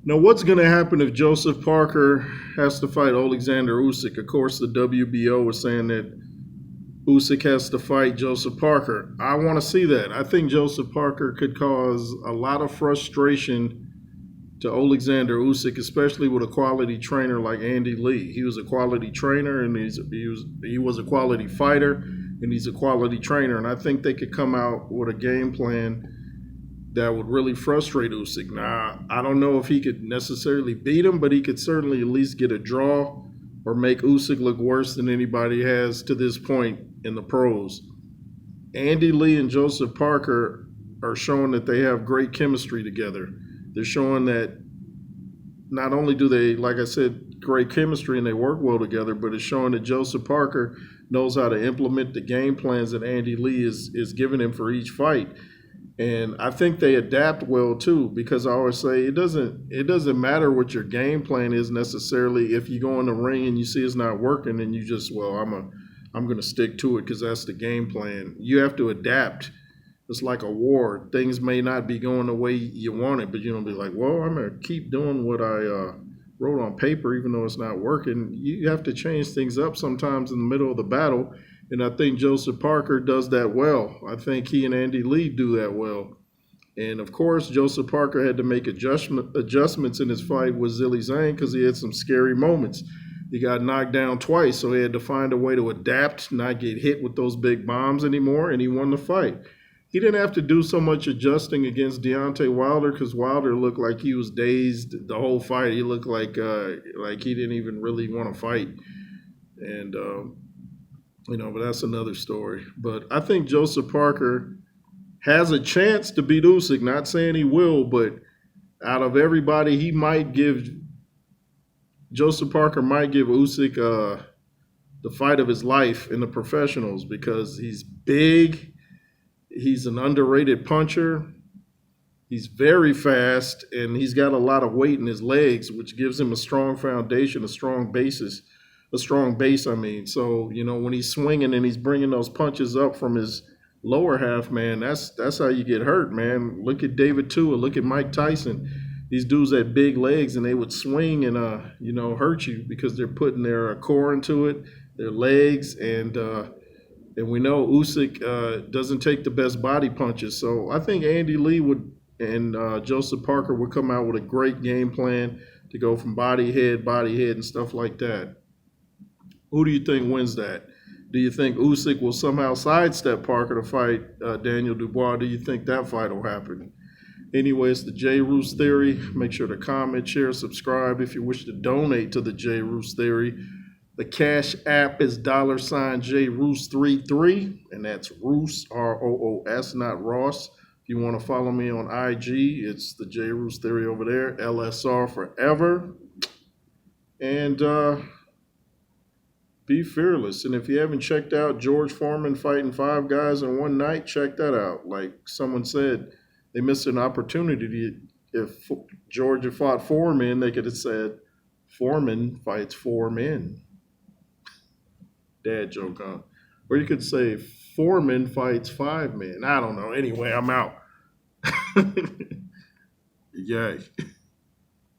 Now, what's going to happen if Joseph Parker has to fight Oleksandr Usyk? Of course, the WBO was saying that Usyk has to fight Joseph Parker. I want to see that. I think Joseph Parker could cause a lot of frustration to Oleksandr Usyk, especially with a quality trainer like Andy Lee. He was a quality trainer, and he was a quality fighter, and he's a quality trainer. And I think they could come out with a game plan that would really frustrate Usyk. Now, I don't know if he could necessarily beat him, but he could certainly at least get a draw or make Usyk look worse than anybody has to this point in the pros. Andy Lee and Joseph Parker are showing that they have great chemistry together. They're showing that not only do they, like I said, great chemistry and they work well together, but it's showing that Joseph Parker knows how to implement the game plans that Andy Lee is giving him for each fight. And I think they adapt well too, because I always say it doesn't matter what your game plan is necessarily. If you go in the ring and you see it's not working, and you just I'm gonna stick to it because that's the game plan. You have to adapt. It's like a war. Things may not be going the way you want it, but you don't be like, well, I'm gonna keep doing what I wrote on paper, even though it's not working. You have to change things up sometimes in the middle of the battle. And I think Joseph Parker does that well. I think he and Andy Lee do that well. And of course, Joseph Parker had to make adjustments in his fight with Zhilei Zhang because he had some scary moments. He got knocked down twice, so he had to find a way to adapt, not get hit with those big bombs anymore, and he won the fight. He didn't have to do so much adjusting against Deontay Wilder because Wilder looked like he was dazed the whole fight. He looked like he didn't even really want to fight. And but that's another story. But I think Joseph Parker has a chance to beat Usyk. Not saying he will, but out of everybody, Joseph Parker might give Usyk the fight of his life in the professionals because he's big, he's an underrated puncher, he's very fast, and he's got a lot of weight in his legs, which gives him a strong foundation, a strong base. So, when he's swinging and he's bringing those punches up from his lower half, man, that's how you get hurt, man. Look at David Tua, look at Mike Tyson. These dudes had big legs and they would swing and, hurt you because they're putting their core into it, their legs. And we know Usyk doesn't take the best body punches. So I think Andy Lee and Joseph Parker would come out with a great game plan to go from body, head, and stuff like that. Who do you think wins that? Do you think Usyk will somehow sidestep Parker to fight Daniel Dubois? Do you think that fight will happen? Anyway, it's the J. Roos Theory. Make sure to comment, share, subscribe if you wish to donate to the J. Roos Theory. The Cash App is $JRoos33, and that's Roos, R-O-O-S, not Ross. If you want to follow me on IG, it's the J. Roos Theory over there, LSR forever. And be fearless. And if you haven't checked out George Foreman fighting 5 guys in one night, check that out. Like someone said, they missed an opportunity. If George had fought 4 men, they could have said, Foreman fights 4 men. Dad joke, huh? Or you could say, Foreman fights 5 men. I don't know. Anyway, I'm out. Yay.